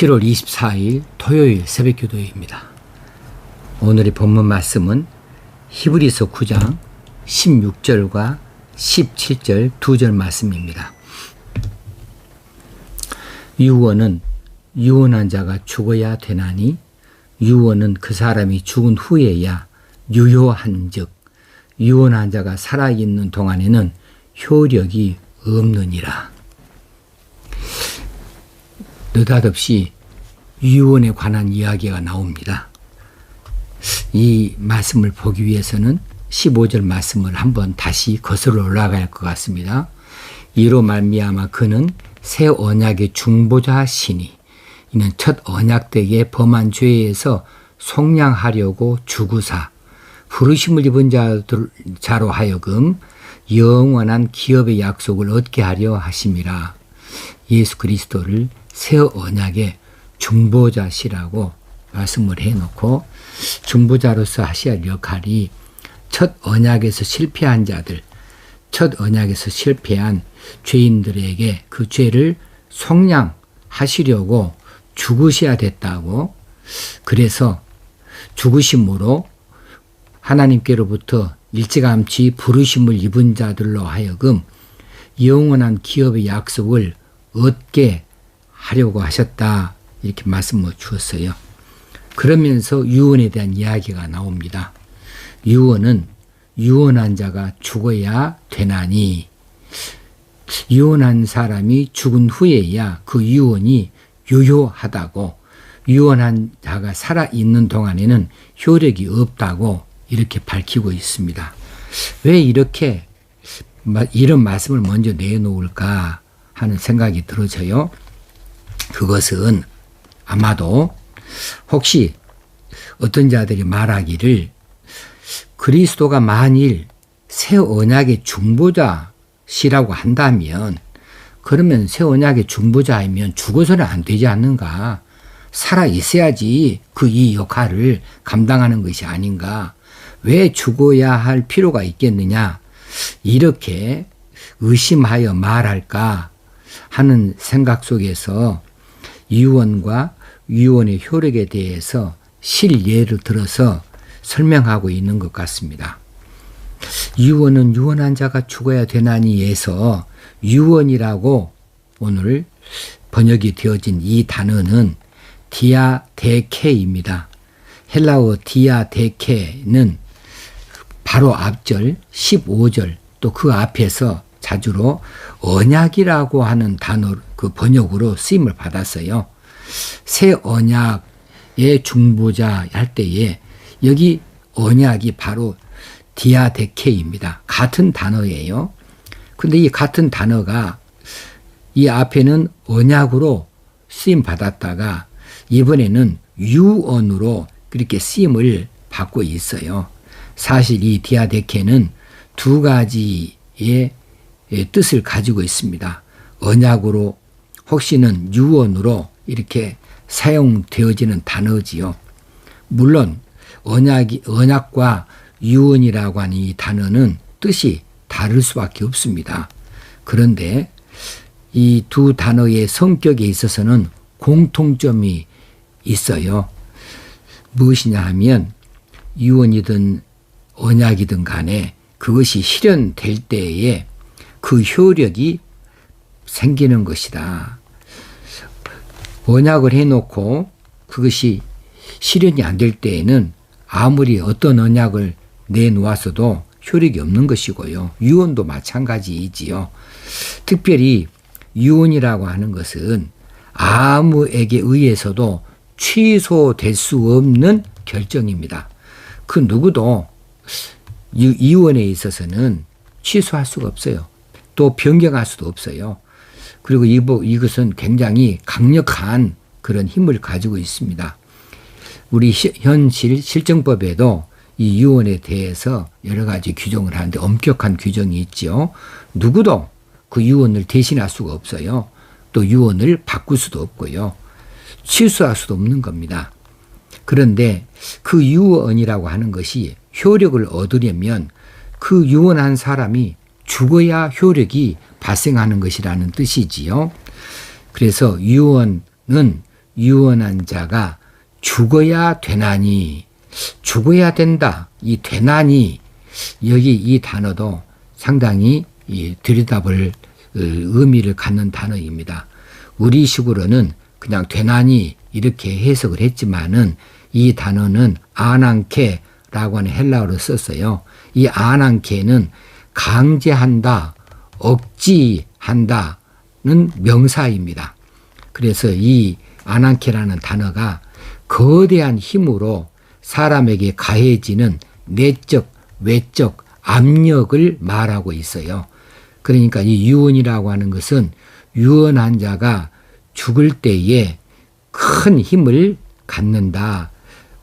7월 24일 토요일 새벽기도입니다. 오늘의 본문 말씀은 히브리서 9장 16절과 17절 2절 말씀입니다. 유언은 유언한 자가 죽어야 되나니 유언은 그 사람이 죽은 후에야 유효한즉 유언한 자가 살아있는 동안에는 효력이 없느니라. 느닷없이 유언에 관한 이야기가 나옵니다. 이 말씀을 보기 위해서는 15절 말씀을 한번 다시 거슬러 올라가야 할 것 같습니다. 이로 말미암아 그는 새 언약의 중보자시니 이는 첫 언약 때에 범한 죄에서 속량하려고 죽으사 부르심을 입은 자로 하여금 영원한 기업의 약속을 얻게 하려 하심이라. 예수 그리스도를 새 언약의 중보자시라고 말씀을 해놓고 중보자로서 하셔야 할 역할이 첫 언약에서 실패한 자들, 첫 언약에서 실패한 죄인들에게 그 죄를 속량하시려고 죽으셔야 됐다고. 그래서 죽으심으로 하나님께로부터 일찌감치 부르심을 입은 자들로 하여금 영원한 기업의 약속을 얻게 하려고 하셨다, 이렇게 말씀을 주었어요. 그러면서 유언에 대한 이야기가 나옵니다. 유언은 유언한 자가 죽어야 되나니 유언한 사람이 죽은 후에야 그 유언이 유효하다고, 유언한 자가 살아있는 동안에는 효력이 없다고 이렇게 밝히고 있습니다. 왜 이렇게 이런 말씀을 먼저 내놓을까 하는 생각이 들어져요. 그것은 아마도 혹시 어떤 자들이 말하기를 그리스도가 만일 새 언약의 중보자시라고 한다면 그러면 새 언약의 중보자이면 죽어서는 안 되지 않는가? 살아 있어야지 그 이 역할을 감당하는 것이 아닌가? 왜 죽어야 할 필요가 있겠느냐? 이렇게 의심하여 말할까 하는 생각 속에서 유언과 유언의 효력에 대해서 실예를 들어서 설명하고 있는 것 같습니다. 유언은 유언한 자가 죽어야 되나니에서 유언이라고 오늘 번역이 되어진 이 단어는 디아데케입니다. 헬라어 디아데케는 바로 앞절 15절 또 그 앞에서 자주로 언약이라고 하는 단어 그 번역으로 쓰임을 받았어요. 새 언약의 중보자 할 때에 여기 언약이 바로 디아데케입니다. 같은 단어예요. 근데 이 같은 단어가 이 앞에는 언약으로 쓰임 받았다가 이번에는 유언으로 그렇게 쓰임을 받고 있어요. 사실 이 디아데케는 두 가지의 뜻을 가지고 있습니다. 언약으로 혹시는 유언으로 이렇게 사용되어지는 단어지요. 물론 언약과 유언이라고 하는 이 단어는 뜻이 다를 수밖에 없습니다. 그런데 이 두 단어의 성격에 있어서는 공통점이 있어요. 무엇이냐 하면 유언이든 언약이든 간에 그것이 실현될 때에 그 효력이 생기는 것이다. 언약을 해놓고 그것이 실현이 안 될 때에는 아무리 어떤 언약을 내놓았어도 효력이 없는 것이고요. 유언도 마찬가지이지요. 특별히 유언이라고 하는 것은 아무에게 의해서도 취소될 수 없는 결정입니다. 그 누구도 유언에 있어서는 취소할 수가 없어요. 또 변경할 수도 없어요. 그리고 이것은 굉장히 강력한 그런 힘을 가지고 있습니다. 우리 현실 실정법에도 이 유언에 대해서 여러 가지 규정을 하는데 엄격한 규정이 있죠. 누구도 그 유언을 대신할 수가 없어요. 또 유언을 바꿀 수도 없고요. 취소할 수도 없는 겁니다. 그런데 그 유언이라고 하는 것이 효력을 얻으려면 그 유언한 사람이 죽어야 효력이 발생하는 것이라는 뜻이지요. 그래서 유언은 유언한 자가 죽어야 되나니, 죽어야 된다. 이 되나니, 여기 이 단어도 상당히 들여다볼 의미를 갖는 단어입니다. 우리식으로는 그냥 되나니 이렇게 해석을 했지만은 이 단어는 아난케라고 하는 헬라어로 썼어요. 이 아난케는 강제한다, 억지한다는 명사입니다. 그래서 이 아난케라는 단어가 거대한 힘으로 사람에게 가해지는 내적, 외적 압력을 말하고 있어요. 그러니까 이 유언이라고 하는 것은 유언한 자가 죽을 때에 큰 힘을 갖는다.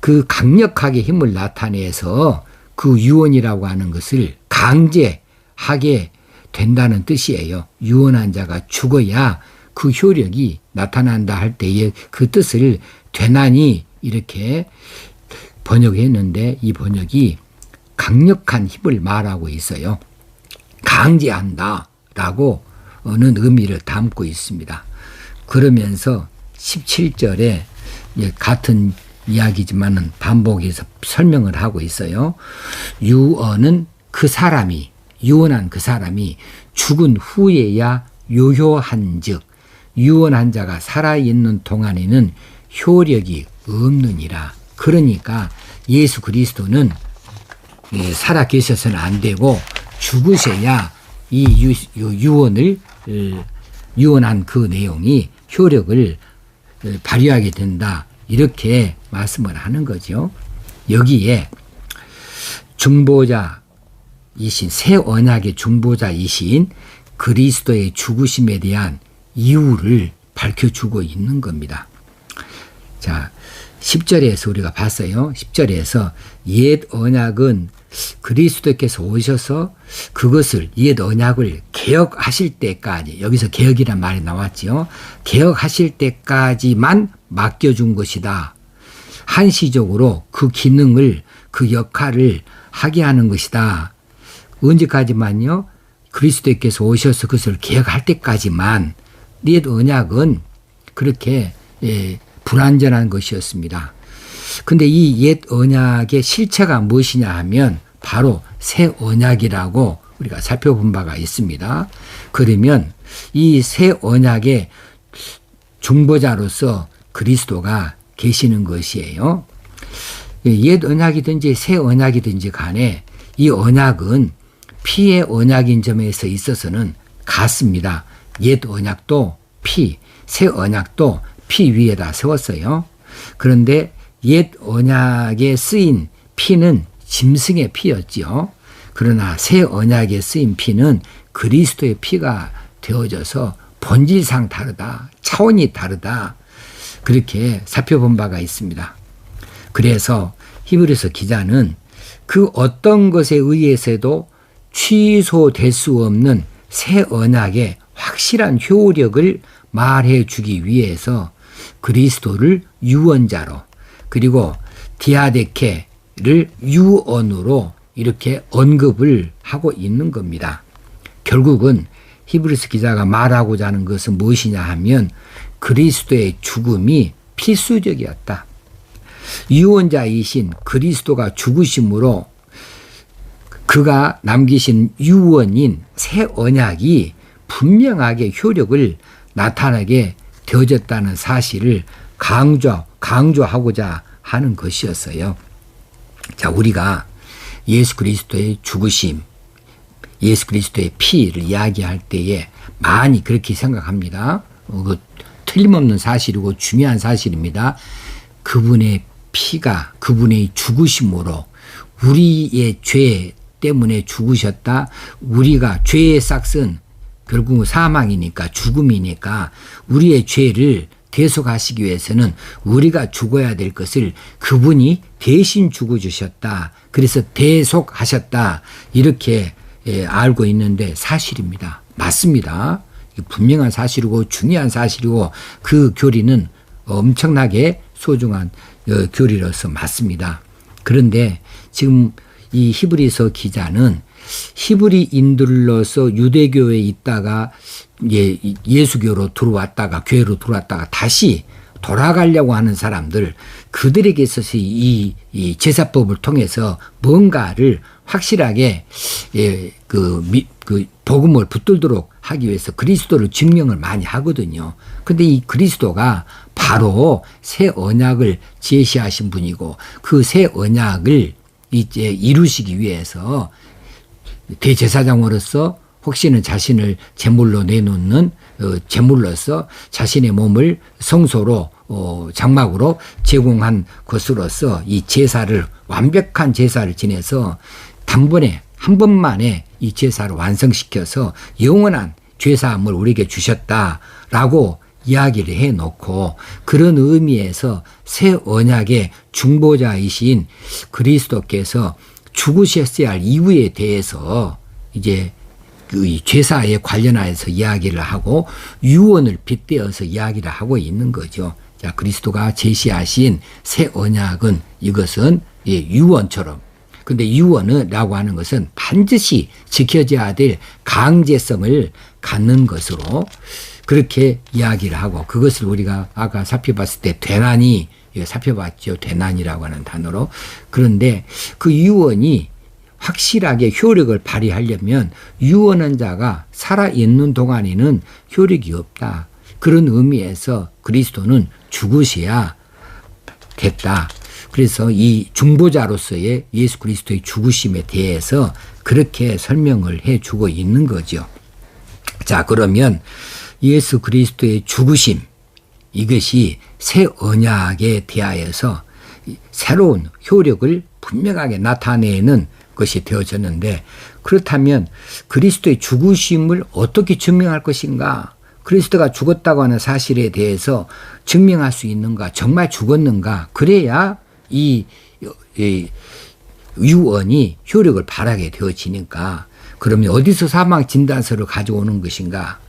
그 강력하게 힘을 나타내서 그 유언이라고 하는 것을 강제하게 된다는 뜻이에요. 유언한 자가 죽어야 그 효력이 나타난다 할 때에 그 뜻을 되나니 이렇게 번역했는데 이 번역이 강력한 힘을 말하고 있어요. 강제한다라고는 의미를 담고 있습니다. 그러면서 17절에 같은 이야기지만은 반복해서 설명을 하고 있어요. 유언은 그 사람이, 유언한 그 사람이 죽은 후에야 요효한즉 유언한 자가 살아있는 동안에는 효력이 없느니라. 그러니까 예수 그리스도는 살아 계셔서는 안 되고 죽으셔야 이 유언을 유언한 그 내용이 효력을 발휘하게 된다. 이렇게 말씀을 하는 거죠. 여기에 중보자이신 새 언약의 중보자이신 그리스도의 죽으심에 대한 이유를 밝혀주고 있는 겁니다. 자, 10절에서 우리가 봤어요. 10절에서 옛 언약은 그리스도께서 오셔서 그것을 옛 언약을 개혁하실 때까지, 여기서 개혁이란 말이 나왔지요. 개혁하실 때까지만 맡겨준 것이다. 한시적으로 그 기능을, 그 역할을 하게 하는 것이다. 언제까지만요? 그리스도께서 오셔서 그것을 개혁할 때까지만. 옛 언약은 그렇게 불완전한 것이었습니다. 근데 이 옛 언약의 실체가 무엇이냐 하면 바로 새 언약이라고 우리가 살펴본 바가 있습니다. 그러면 이 새 언약의 중보자로서 그리스도가 계시는 것이에요. 옛 언약이든지 새 언약이든지 간에 이 언약은 피의 언약인 점에서 있어서는 같습니다. 옛 언약도 피, 새 언약도 피 위에다 세웠어요. 그런데 옛 언약에 쓰인 피는 짐승의 피였지요. 그러나 새 언약에 쓰인 피는 그리스도의 피가 되어져서 본질상 다르다, 차원이 다르다, 그렇게 살펴본 바가 있습니다. 그래서 히브리서 기자는 그 어떤 것에 의해서도 취소될 수 없는 새 언약의 확실한 효력을 말해 주기 위해서 그리스도를 유언자로, 그리고 디아데케를 유언으로 이렇게 언급을 하고 있는 겁니다. 결국은 히브리서 기자가 말하고자 하는 것은 무엇이냐 하면 그리스도의 죽음이 필수적이었다. 유언자이신 그리스도가 죽으심으로 그가 남기신 유언인 새 언약이 분명하게 효력을 나타나게 되어졌다는 사실을 강조하고자 하는 것이었어요. 자, 우리가 예수 그리스도의 죽으심, 예수 그리스도의 피를 이야기할 때에 많이 그렇게 생각합니다. 틀림없는 사실이고 중요한 사실입니다. 그분의 피가, 그분의 죽으심으로 우리의 죄 때문에 죽으셨다. 우리가 죄의 싹은 결국 사망이니까, 죽음이니까 우리의 죄를 대속하시기 위해서는 우리가 죽어야 될 것을 그분이 대신 죽어주셨다. 그래서 대속하셨다. 이렇게 알고 있는데 사실입니다. 맞습니다. 분명한 사실이고 중요한 사실이고 그 교리는 엄청나게 소중한 교리로서 맞습니다. 그런데 지금 이 히브리서 기자는 히브리인들로서 유대교에 있다가 예수교로 들어왔다가 교회로 들어왔다가 다시 돌아가려고 하는 사람들, 그들에게 있어서 이 제사법을 통해서 뭔가를 확실하게 그 복음을 붙들도록 하기 위해서 그리스도를 증명을 많이 하거든요. 근데 이 그리스도가 바로 새 언약을 제시하신 분이고, 그 새 언약을 이제 이루시기 위해서 대제사장으로서 혹시는 자신을 제물로 내놓는 제물로서 자신의 몸을 성소로 장막으로 제공한 것으로서 이 제사를, 완벽한 제사를 지내서 단번에 한 번만에 이 제사를 완성시켜서 영원한 죄사함을 우리에게 주셨다라고 이야기를 해놓고, 그런 의미에서 새 언약의 중보자이신 그리스도께서 죽으셨어야 할 이유에 대해서 이제 그 제사에 관련하여서 이야기를 하고 유언을 빗대어서 이야기를 하고 있는 거죠. 자, 그리스도가 제시하신 새 언약은 이것은 유언처럼, 근데 유언이라고 하는 것은 반드시 지켜져야 될 강제성을 갖는 것으로 그렇게 이야기를 하고, 그것을 우리가 아까 살펴봤을 때 되나니, 살펴봤죠. 되나니라고 하는 단어로. 그런데 그 유언이 확실하게 효력을 발휘하려면 유언한 자가 살아있는 동안에는 효력이 없다. 그런 의미에서 그리스도는 죽으셔야 됐다. 그래서 이 중보자로서의 예수 그리스도의 죽으심에 대해서 그렇게 설명을 해주고 있는 거죠. 자, 그러면 예수 그리스도의 죽으심, 이것이 새 언약에 대하여서 새로운 효력을 분명하게 나타내는 것이 되어졌는데, 그렇다면 그리스도의 죽으심을 어떻게 증명할 것인가? 그리스도가 죽었다고 하는 사실에 대해서 증명할 수 있는가? 정말 죽었는가? 그래야 이 유언이 효력을 발하게 되어지니까, 그러면 어디서 사망 진단서를 가져오는 것인가?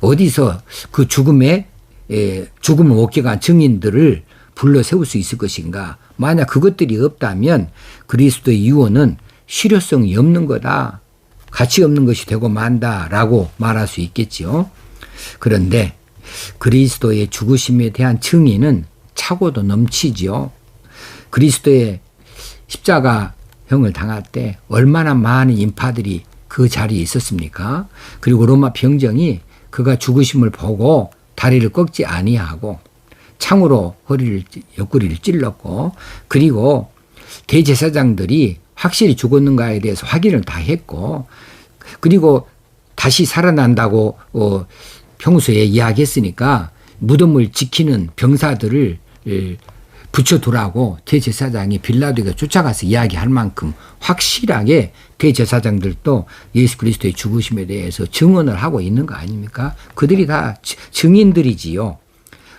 어디서 그 죽음을 목격한 증인들을 불러 세울 수 있을 것인가? 만약 그것들이 없다면 그리스도의 유언은 실효성이 없는 거다. 가치 없는 것이 되고 만다라고 말할 수 있겠죠. 그런데 그리스도의 죽으심에 대한 증인은 차고도 넘치죠. 그리스도의 십자가형을 당할 때 얼마나 많은 인파들이 그 자리에 있었습니까? 그리고 로마 병정이 그가 죽으심을 보고 다리를 꺾지 아니하고 창으로 옆구리를 찔렀고, 그리고 대제사장들이 확실히 죽었는가에 대해서 확인을 다 했고, 그리고 다시 살아난다고 평소에 이야기했으니까 무덤을 지키는 병사들을 붙여두라고 대제사장이 빌라도에게 쫓아가서 이야기할 만큼 확실하게 대제사장들도 예수 그리스도의 죽으심에 대해서 증언을 하고 있는 거 아닙니까? 그들이 다 증인들이지요.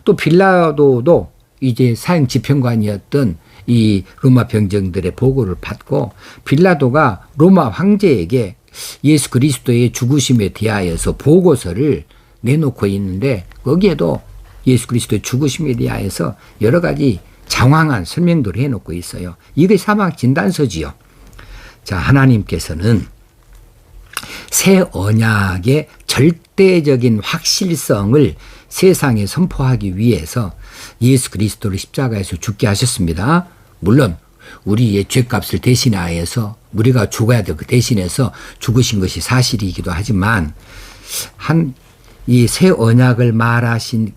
또 빌라도도 이제 사형 집행관이었던 이 로마 병정들의 보고를 받고, 빌라도가 로마 황제에게 예수 그리스도의 죽으심에 대하여서 보고서를 내놓고 있는데, 거기에도 예수 그리스도의 죽으심에 대하여서 여러 가지 장황한 설명들을 해놓고 있어요. 이게 사망 진단서지요. 자, 하나님께서는 새 언약의 절대적인 확실성을 세상에 선포하기 위해서 예수 그리스도를 십자가에서 죽게 하셨습니다. 물론 우리의 죄값을 대신하여서 우리가 죽어야 될 그 대신해서 죽으신 것이 사실이기도 하지만, 이 새 언약을 말하신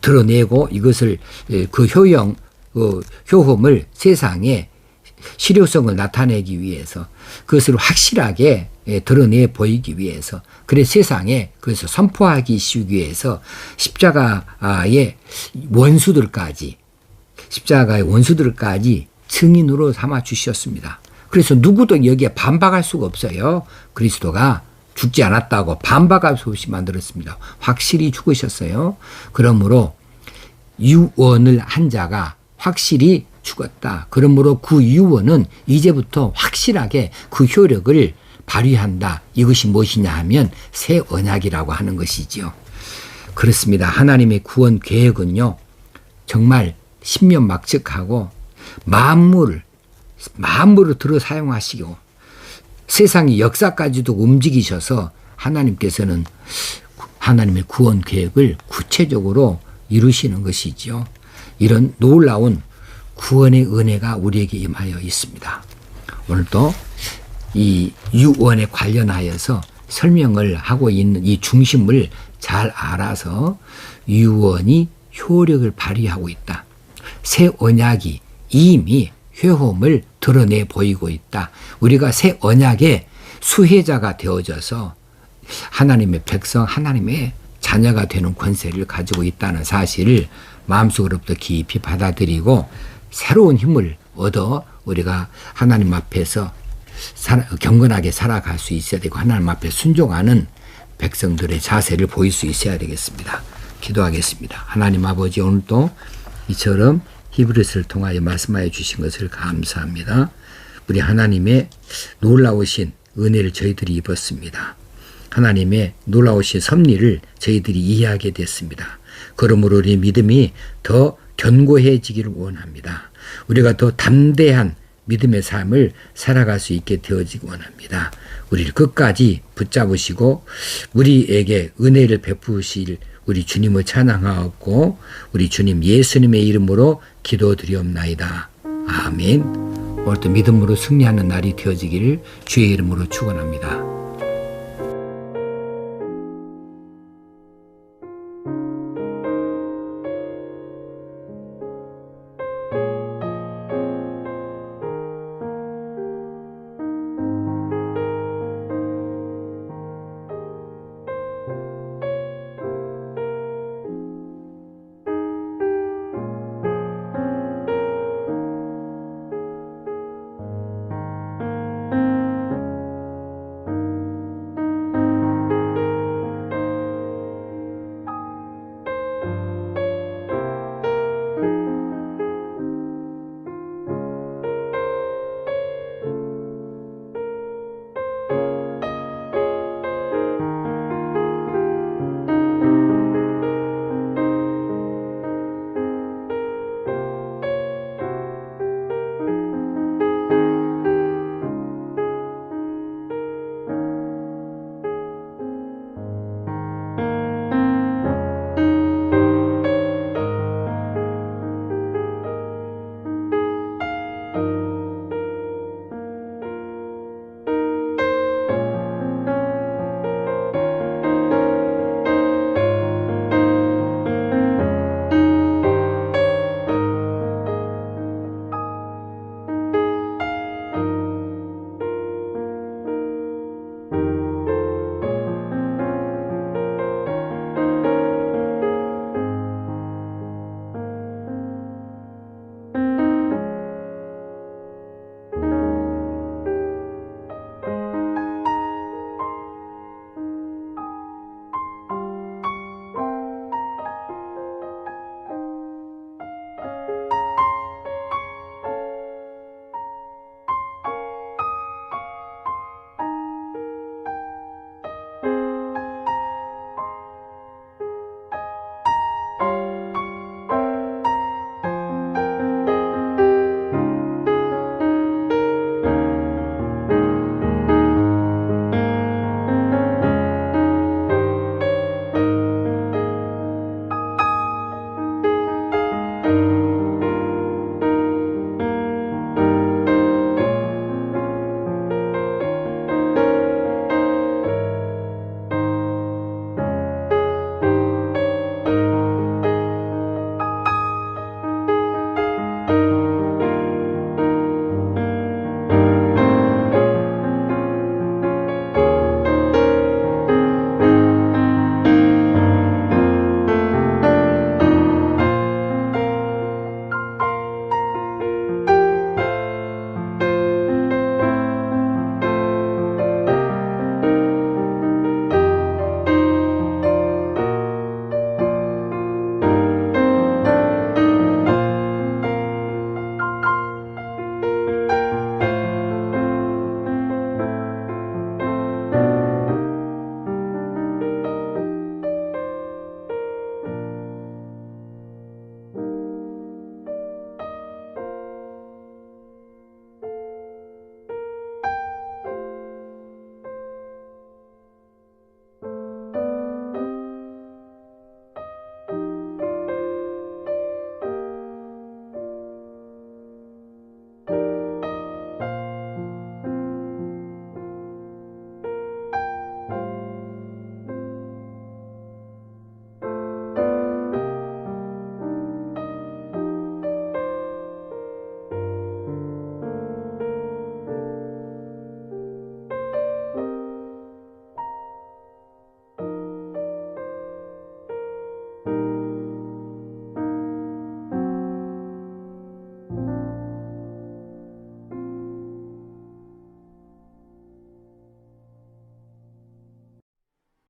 드러내고 이것을 그 효험을 세상에 실효성을 나타내기 위해서, 그것을 확실하게 드러내 보이기 위해서, 그래 세상에 그래서 선포하기 위해서 십자가의 원수들까지 증인으로 삼아 주셨습니다. 그래서 누구도 여기에 반박할 수가 없어요. 그리스도가 죽지 않았다고 반박할 수 없이 만들었습니다. 확실히 죽으셨어요. 그러므로 유언을 한 자가 확실히 죽었다. 그러므로 그 유언은 이제부터 확실하게 그 효력을 발휘한다. 이것이 무엇이냐 하면 새 언약이라고 하는 것이지요. 그렇습니다. 하나님의 구원 계획은요, 정말 신면막측하고 만물을 들어 사용하시고 세상의 역사까지도 움직이셔서 하나님께서는 하나님의 구원 계획을 구체적으로 이루시는 것이지요. 이런 놀라운 구원의 은혜가 우리에게 임하여 있습니다. 오늘도 이 유언에 관련하여서 설명을 하고 있는 이 중심을 잘 알아서 유언이 효력을 발휘하고 있다. 새 언약이 이미 회홈을 드러내 보이고 있다. 우리가 새 언약의 수혜자가 되어져서 하나님의 백성, 하나님의 자녀가 되는 권세를 가지고 있다는 사실을 마음속으로부터 깊이 받아들이고 새로운 힘을 얻어 우리가 하나님 앞에서 경건하게 살아갈 수 있어야 되고 하나님 앞에 순종하는 백성들의 자세를 보일 수 있어야 되겠습니다. 기도하겠습니다. 하나님 아버지, 오늘도 이처럼 히브리서를 통하여 말씀하여 주신 것을 감사합니다. 우리 하나님의 놀라우신 은혜를 저희들이 입었습니다. 하나님의 놀라우신 섭리를 저희들이 이해하게 됐습니다. 그러므로 우리 믿음이 더 견고해지기를 원합니다. 우리가 더 담대한 믿음의 삶을 살아갈 수 있게 되어지기 원합니다. 우리를 끝까지 붙잡으시고 우리에게 은혜를 베푸실 우리 주님을 찬양하옵고 우리 주님 예수님의 이름으로 기도드리옵나이다. 아멘. 오늘도 믿음으로 승리하는 날이 되어지기를 주의 이름으로 축원합니다.